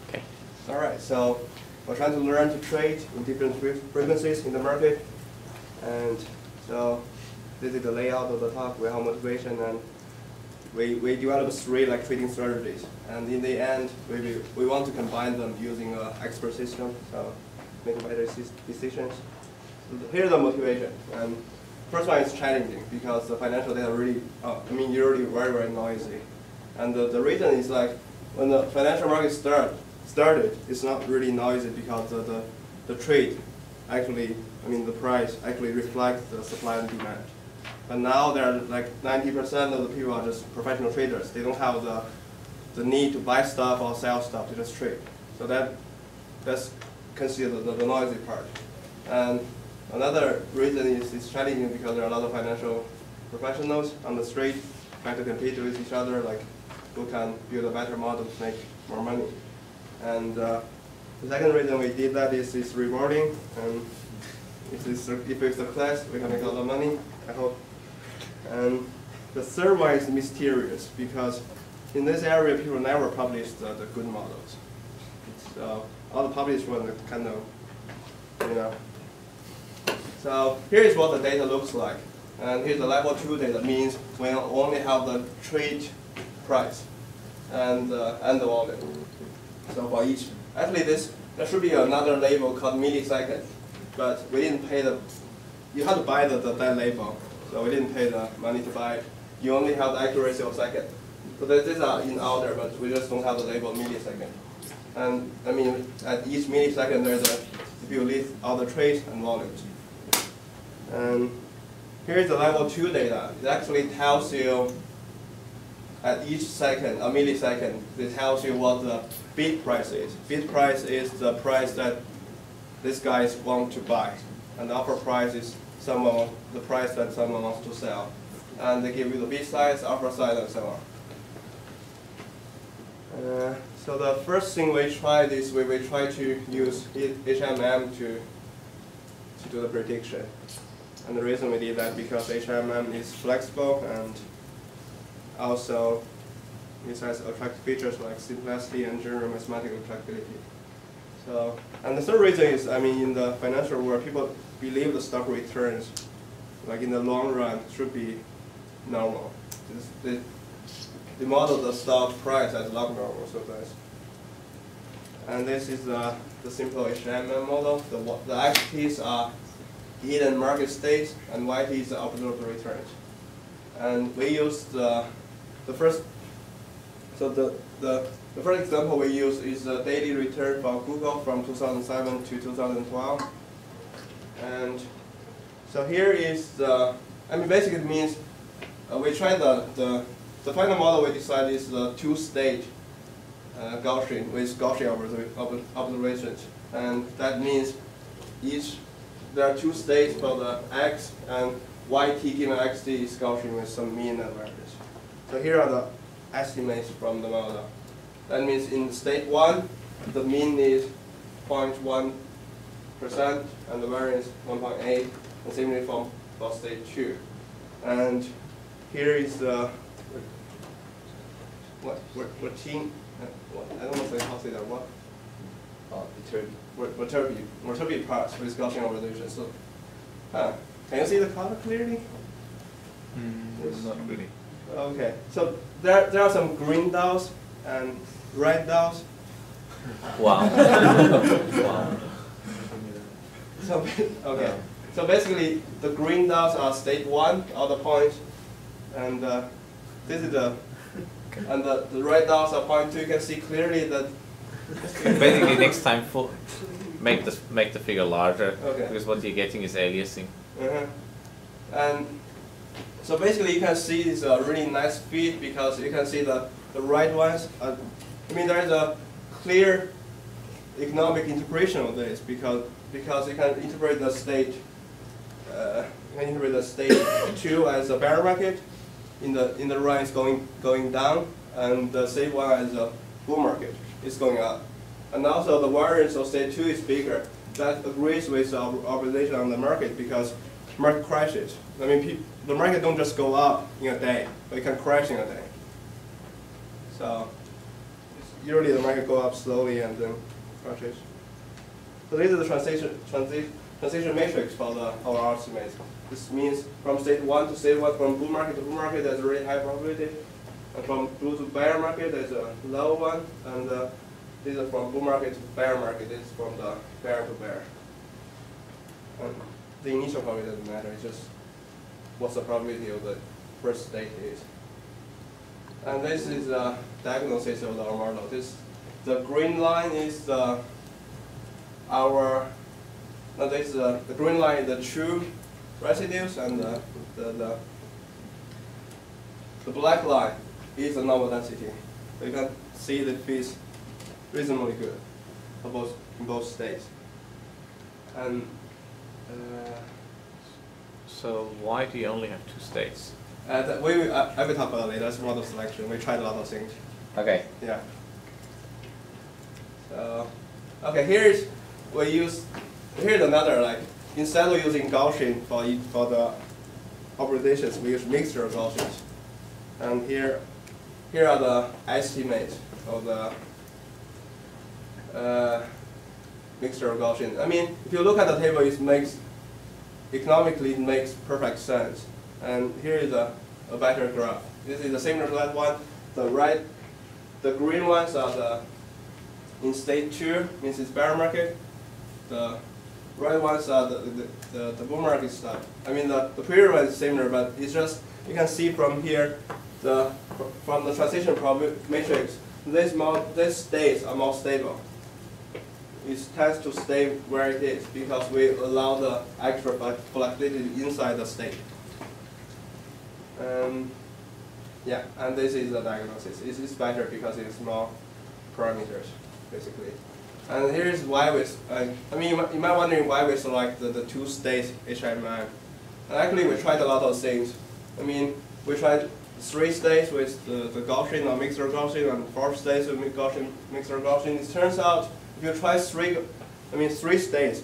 Okay. All right, so we're trying to learn to trade in different frequencies in the market. And so this is the layout of the talk. We have motivation, and we develop 3 trading strategies. And in the end, we want to combine them using an expert system, so make better decisions. So here's the motivation. And first one is challenging because the financial data really, usually very, very noisy. And the reason is when the financial market started, it's not really noisy because the trade actually, the price actually reflects the supply and demand. But now there are 90% of the people are just professional traders. They don't have the need to buy stuff or sell stuff, to just trade. So that's considered the noisy part. And another reason is it's challenging because there are a lot of financial professionals on the street trying to compete with each other, who can build a better model to make more money. And the second reason we did that is it's rewarding. And if it's a class, we can make a lot of money, I hope. And the third one is mysterious because in this area, people never publish the good models. So all the published ones are kind of, So here is what the data looks like. And here's the level 2 data, means we only have the trade price and the volume. So for each, actually there should be another label called millisecond, but we didn't pay you have to buy that label. So we didn't pay the money to buy it. You only have the accuracy of second. So these are in order, but we just don't have the label millisecond. And at each millisecond if you list all the trades and volumes. And here's the level 2 data. It actually tells you at each second, a millisecond, it tells you what the bid price is. Bid price is the price that these guys want to buy. And the offer price is the price that someone wants to sell. And they give you the bid size, offer size, and so on. So the first thing we tried is we try to use HMM to do the prediction. And the reason we did that because HMM is flexible and also it has attractive features like simplicity and general mathematical tractability. So, and the third reason is, in the financial world, people believe the stock returns, in the long run, should be normal. They model the stock price as log normal, so that's. And this is the simple HMM model. The x-T's are hidden market states, and y-T's are observed returns. And we use the first example we use is the daily return for Google from 2007 to 2012. And so here is basically it means we try the final model we decide is the 2-state Gaussian with Gaussian observations. And that means there are 2 states for the x, and yt given xt is Gaussian with some mean and variance. So here are the estimates from the model. That means in state 1, the mean is 0.1%, and the variance 1.8, and similarly for state 2. And here is the routine. I don't know how to say that. What? Viterbi parts with Gaussian observation. So, can you see the color clearly? Not really. Okay, so there are some green dots and red dots. Wow. Wow. So, okay, so basically the green dots are state 1, all the points, and this is and the red dots are point 2. You can see clearly that. Basically, next time make the figure larger, okay. Because what you're getting is aliasing. And so basically, you can see it's a really nice feed because you can see the right ones. There is a clear economic interpretation of this because you can interpret the state. You can interpret the state 2 as a bear market. In the run is going down, and the state 1 as a bull market is going up. And also the variance of state 2 is bigger. That agrees with our observation on the market because market crashes. The market don't just go up in a day, but it can crash in a day. So usually the market go up slowly and then crashes. So this is the transition matrix for our estimates. This means from state 1 to state 1, from bull market to bull market, there's a really high probability. And from bull to bear market, there's a low one. And this is from bull market to bear market. This is from the bear to bear. And the initial probability doesn't matter. It's just what's the probability of the first state is. And this is the diagnosis of our model. The green line is the green line is the true residues, and the black line is the normal density. So you can see that it fits reasonably good in both states. And so why do you only have 2 states? I will talk about it later. That's model selection. We tried a lot of things. Okay. Yeah. So, okay, here's another, instead of using Gaussian for the operations, we use mixture of Gaussians. And here are the estimates of the mixture of Gaussian. I mean, if you look at the table, economically it makes perfect sense. And here is a better graph. This is the similar to that one. The green ones are in state 2, means it's bear market. The red ones are the bull market stuff. I mean, the previous one is similar, but it's just, you can see from here, from the transition matrix, these states are more stable. It tends to stay where it is because we allow the extra flexibility inside the state. Yeah, and this is the diagnosis. It's better because it's more parameters, basically. And here's why I mean, you might wondering why we select the 2 states HMM. And actually, we tried a lot of things. I mean, we tried 3 states with the Gaussian or mixture Gaussian, and 4 states with mixture Gaussian. It turns out, if you try 3 states,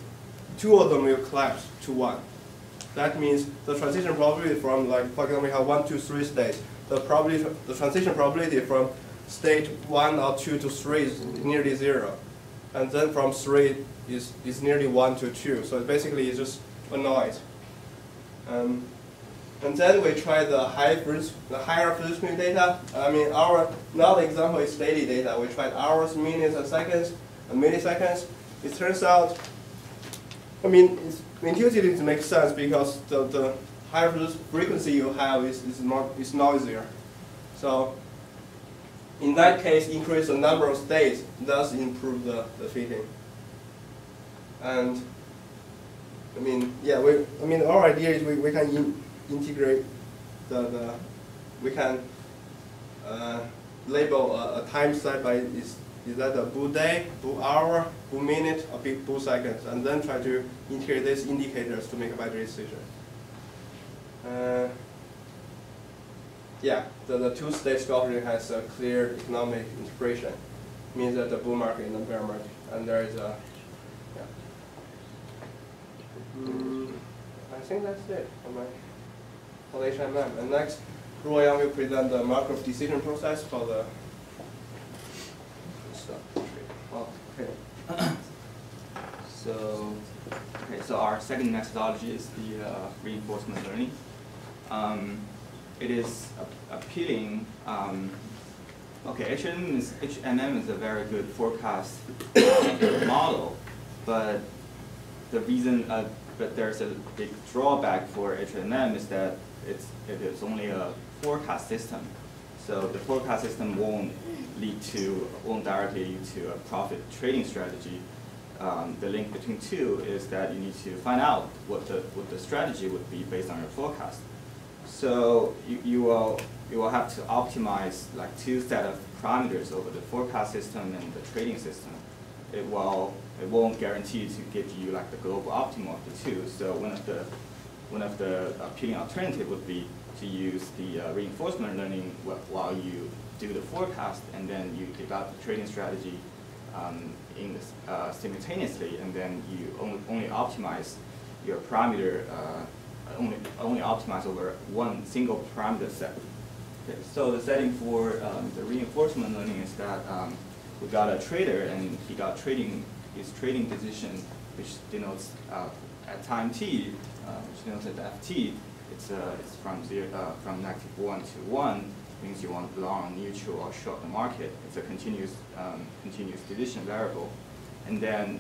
2 of them will collapse to 1. That means the transition probability from, for example, we have 1, 2, 3 states. The transition probability from state 1 or 2 to 3 is nearly 0. And then from 3 is nearly 1 to 2. So basically it's just a noise. And then we try the higher frequency data. I mean, now the example is daily data. We tried hours, minutes, and seconds, and milliseconds. It turns out, I mean, intuitively it makes sense because the higher frequency you have is noisier. So in that case, increase the number of states does improve the fitting. And I mean, yeah, our idea is we can integrate we can label a time set by is that a bull day, bull hour, bull minute, or bull seconds, and then try to integrate these indicators to make a better decision. Yeah, the 2 state Gaussian has a clear economic integration. Means that the bull market and the bear market, and there is a. Yeah. I think that's it for the HMM. And next, Royan will present the Markov decision process for the. Okay. So our second methodology is the reinforcement learning. It is appealing. HMM is a very good forecast model, but the reason, but there's a big drawback for HMM is that it is only a forecast system. So the forecast system won't directly lead to a profit trading strategy. The link between 2 is that you need to find out what the strategy would be based on your forecast. So you will have to optimize 2 set of parameters over the forecast system and the trading system. It won't guarantee to give you the global optimal of the 2. So one of the appealing alternative would be to use the reinforcement learning while you do the forecast, and then you develop the trading strategy simultaneously, and then you only optimize your parameter. Only optimize over one single parameter set. Okay, so the setting for the reinforcement learning is that we got a trader, and he got his trading decision, which denotes at time t, which denotes at ft. It's from -1 to 1, means you want long, neutral, or short the market. It's a continuous decision variable, and then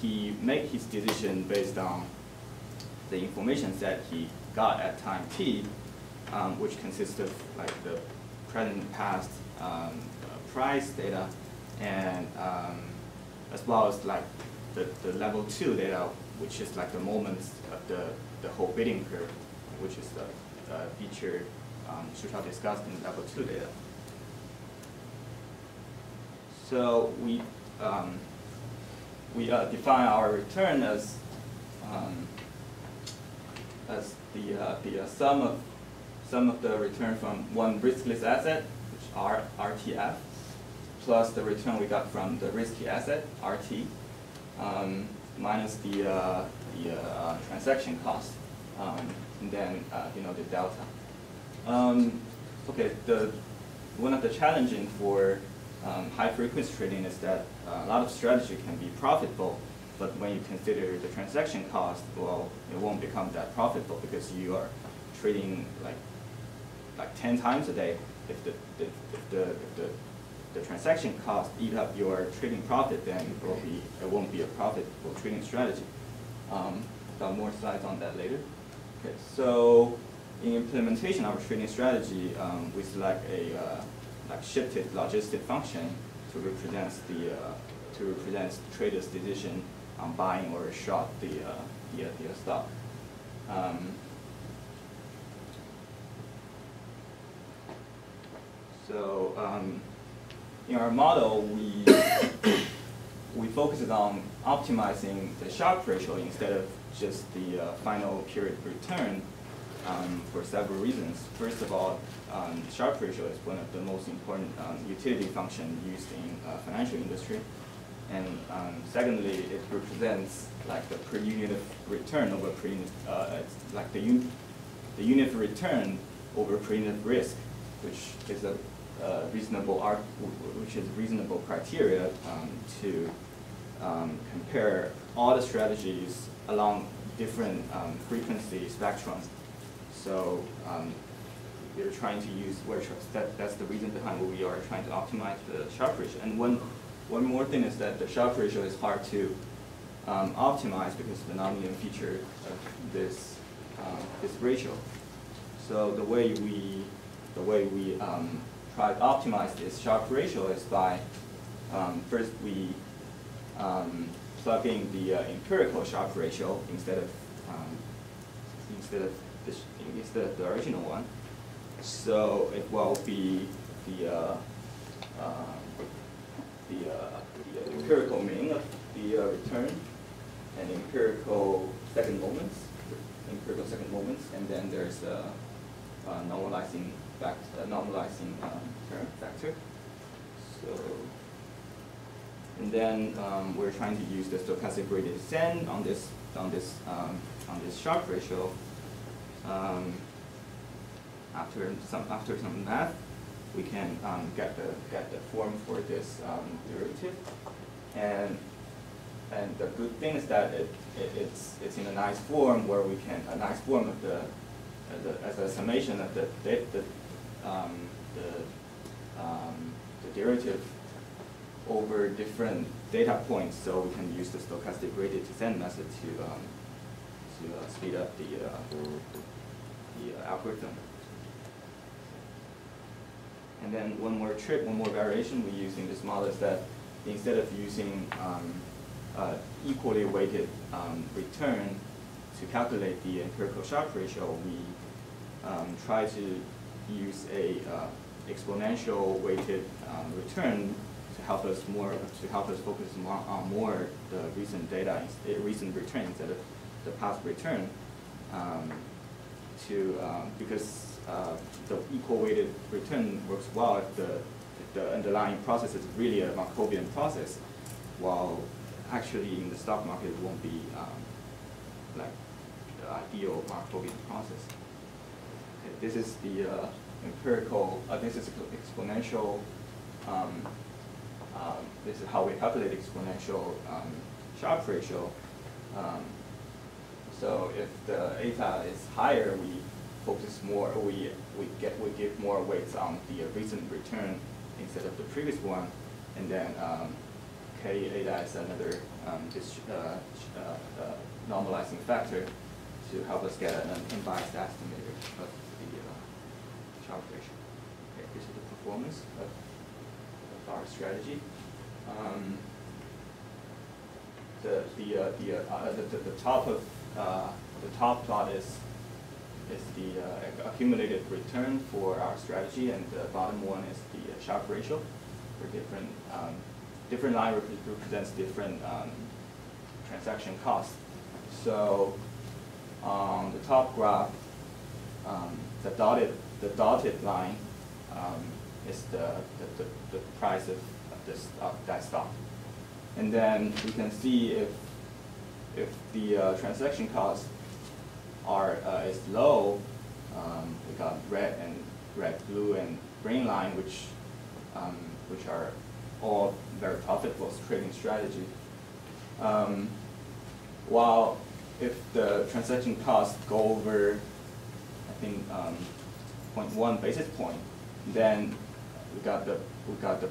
he made his decision based on the information that he got at time t, which consists of like the present and past price data, and as well as like the level 2 data, which is like the moments of the whole bidding curve, which is the feature which I discussed in level 2 data. So we define our return as the sum of the return from one riskless asset, which RTF, plus the return we got from the risky asset, RT, minus the transaction cost, and then the delta. Okay, one of the challenging for high frequency trading is that a lot of strategy can be profitable, but when you consider the transaction cost, well, it won't become that profitable because you are trading like 10 times a day. If the transaction cost eat up your trading profit, then it won't be a profitable trading strategy. Got more slides on that later. Okay, so in implementation of our trading strategy, we select a shifted logistic function to represent the trader's decision on buying or short the stock. In our model, we focus on optimizing the Sharpe ratio instead of just the final period return for several reasons. First of all, Sharpe ratio is one of the most important utility functions used in financial industry. And secondly, it represents like the per unit of return over per unit, it's like the unit of return over per unit of risk, which is a reasonable criteria to compare all the strategies along different frequency spectrum. So we're trying to use that's the reason behind what we are trying to optimize the Sharpe ratio. And one more thing is that the Sharpe ratio is hard to optimize because of the nonlinear feature of this ratio. So the way we try to optimize this Sharpe ratio is by first we plug in the empirical Sharpe ratio instead of the original one. So it will be the empirical mean of the return and empirical second moments, and then there's a normalizing factor. So, and then we're trying to use the stochastic gradient descent on this Sharpe ratio. After some math, we can get the form for this derivative, and the good thing is that it's in a nice form where we can of the as a summation of the derivative over different data points, so we can use the stochastic gradient descent method to speed up the algorithm. And then one more variation we use in this model is that instead of using equally weighted return to calculate the empirical Sharpe ratio, we try to use a exponential weighted return to help us focus on more the recent data, recent return instead of the past return. Because the equal weighted return works well if the underlying process is really a Markovian process, while actually in the stock market it won't be like the ideal Markovian process. Okay, this is the empirical. This is exponential. this is how we calculate exponential Sharpe ratio. So if the eta is higher, we focus more, we give more weights on the recent return instead of the previous one, and then k eta is another normalizing factor to help us get an unbiased estimator of the Sharpe ratio. Okay, this is the performance of our strategy. The top plot is the accumulated return for our strategy, and the bottom one is the Sharpe ratio. For different line represents different transaction costs. So on the top graph, the dotted line is the price of that stock, and then we can see if the transaction costs is low, we got red, blue, and green line, which are all very profitable trading strategy. While if the transaction costs go over, I think 0.1 basis point, then we got the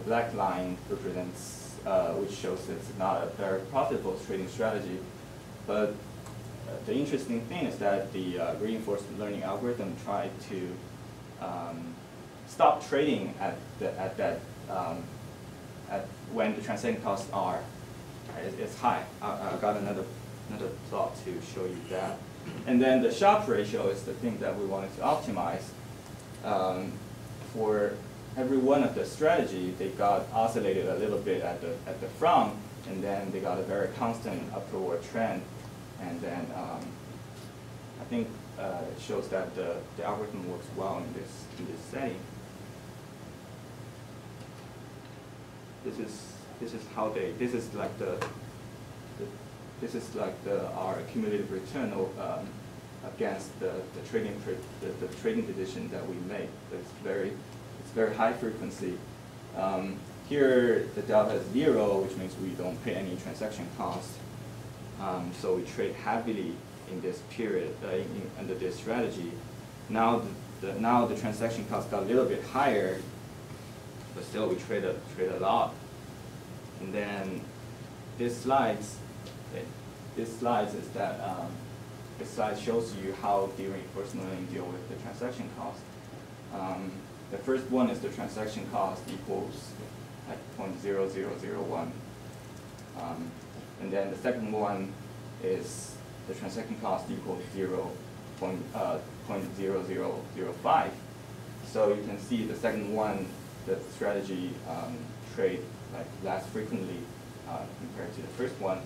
black line represents, which shows it's not a very profitable trading strategy. But the interesting thing is that the reinforcement learning algorithm tried to stop trading when the transaction costs is high. I got another plot to show you that. And then the Sharpe ratio is the thing that we wanted to optimize. For every one of the strategy, they got oscillated a little bit at the front, and then they got a very constant upward trend. And then I think it shows that the algorithm works well in this setting. This is like our accumulated return against the trading position that we make. It's very high frequency. Here the delta is 0, which means we don't pay any transaction cost. So we trade heavily in this period under this strategy. Now the transaction cost got a little bit higher, but still we trade a lot. And then this slide shows you how the reinforcement learning deal with the transaction cost. The first one is the transaction cost equals like 0.0001. And then the second one is the transaction cost equals 0.0005. So you can see the second one, the strategy trade like less frequently compared to the first one.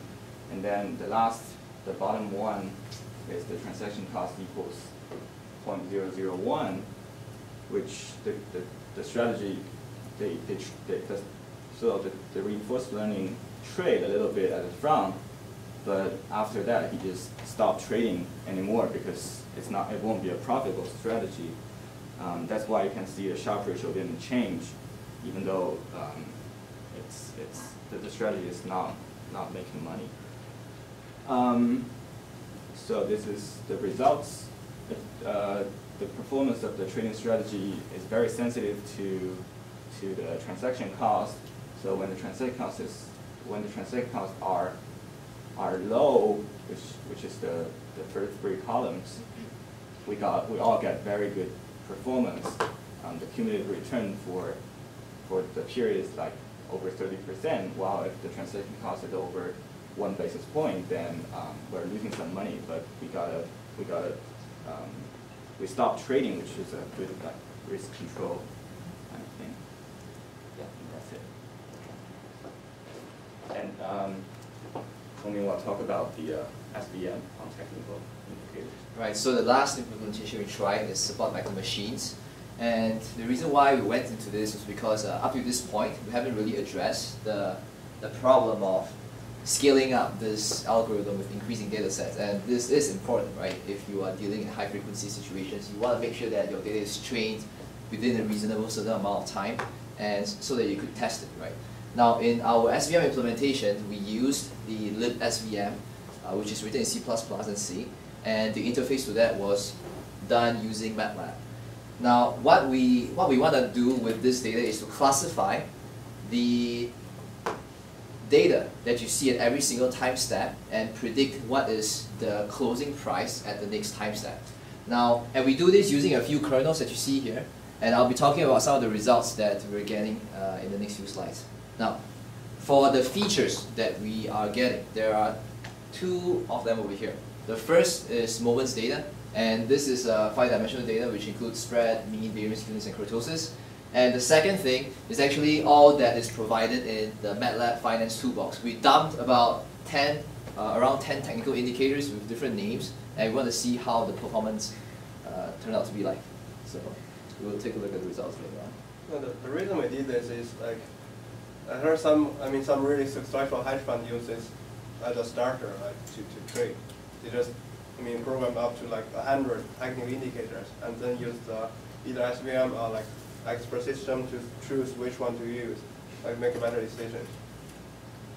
And then the bottom one is the transaction cost equals 0.001, which the strategy, so the reinforced learning trade a little bit at the front, but after that he just stopped trading anymore because it won't be a profitable strategy. That's why you can see the Sharpe ratio didn't change, even though the strategy is not making money. So this is the results. The performance of the trading strategy is very sensitive to the transaction cost. So when the transaction costs are low, which is the first three columns, we all get very good performance. The cumulative return for the period is like over 30%, while if the transaction cost is over 1 basis point, then we're losing some money. But we stopped trading, which is a good risk control kind of thing. Yeah, and that's it. And only want to talk about the SVM on technical indicators. Right. So the last implementation we tried is support micro machines. And the reason why we went into this was because up to this point, we haven't really addressed the problem of scaling up this algorithm with increasing data sets. And this is important, right? If you are dealing in high frequency situations, you want to make sure that your data is trained within a reasonable certain amount of time, and so that you could test it, right? Now in our SVM implementation, we used the libSVM, which is written in C++ and C, and the interface to that was done using MATLAB. Now what we want to do with this data is to classify the data that you see at every single time step and predict what is the closing price at the next time step. Now, and we do this using a few kernels that you see here, and I'll be talking about some of the results that we're getting in the next few slides. Now, for the features that we are getting, there are two of them over here. The first is moments data, and this is 5-dimensional data which includes spread, mean, variance, skewness, and kurtosis. And the second thing is actually all that is provided in the MATLAB Finance Toolbox. We dumped about around 10 technical indicators with different names, and we want to see how the performance turned out to be like. So we'll take a look at the results later on. The reason we did this is like, I heard some really successful hedge fund use this as a starter, like to trade. They just, program up to like 100 technical indicators and then use either SVM or like expert system to choose which one to use, like make a better decision.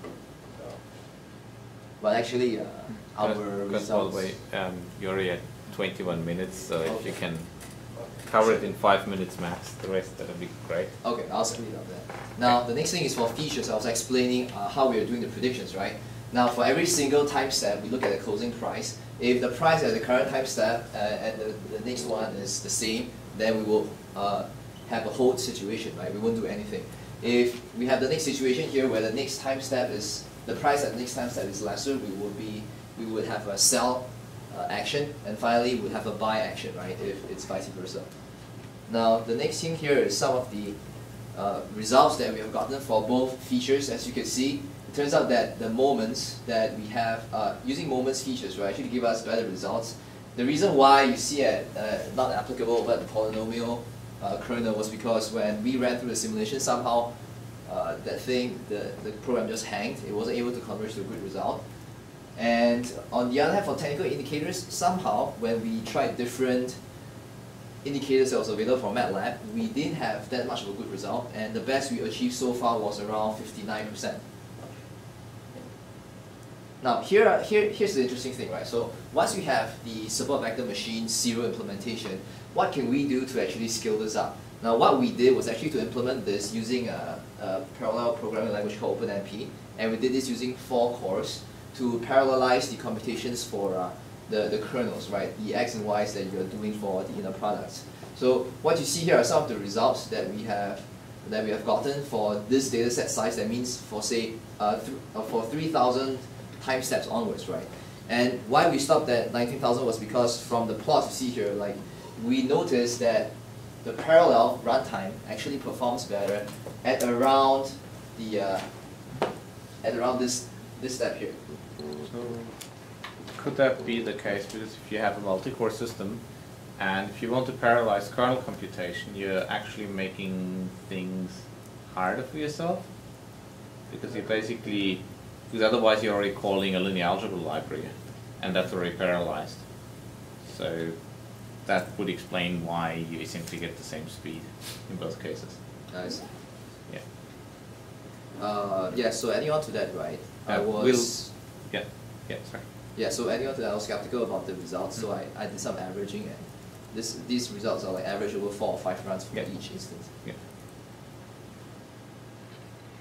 So. But actually, our results. By the way, you're already at 21 minutes, so if you can cover it in 5 minutes max, the rest that'll be great. Okay, I'll speed up that. Now, the next thing is for features. I was explaining how we are doing the predictions, right? Now, for every single time step, we look at the closing price. If the price at the current time step and the next one is the same, then we will have a hold situation, right? We won't do anything. If we have the next situation here where the next time step is, the price at the next time step is lesser, we would have a sell action, and finally we would have a buy action, right? If it's vice versa. Now, the next thing here is some of the results that we have gotten for both features. As you can see, it turns out that the moments that we have, using moments features, will actually give us better results. The reason why you see it not applicable over the polynomial kernel was because when we ran through the simulation, somehow the program just hanged. It wasn't able to converge to a good result. And on the other hand, for technical indicators, somehow when we tried different indicators that was available from MATLAB, we didn't have that much of a good result, and the best we achieved so far was around 59%. Now here's the interesting thing, right? So once we have the support vector machine serial implementation, what can we do to actually scale this up? Now what we did was actually to implement this using a parallel programming language called OpenMP, and we did this using 4 cores to parallelize the computations for the kernels, right? The X and Y's that you're doing for the inner products. So what you see here are some of the results that we have gotten for this data set size. That means for say for 3,000 time steps onwards, right? And why we stopped at 19,000 was because from the plots you see here, like we noticed that the parallel runtime actually performs better at around the this step here. So could that be the case? Because if you have a multi-core system, and if you want to parallelize kernel computation, you're actually making things harder for yourself, because you basically, because otherwise you're already calling a linear algebra library, and that's already parallelized. So that would explain why you essentially get the same speed in both cases. I see. Yeah. Yeah. So adding on to that, right? Yeah. So adding on to that, I was skeptical about the results. So I did some averaging, and these results are like average over 4 or 5 runs for each instance. Yeah.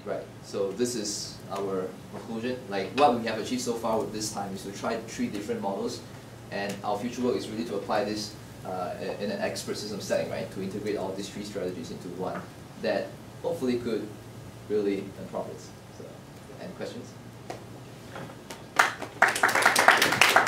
Right. So this is our conclusion. Like what we have achieved so far with this time is to try 3 different models, and our future work is really to apply this in an expert system setting, right? To integrate all these 3 strategies into one that hopefully could really earn profits. So, any questions?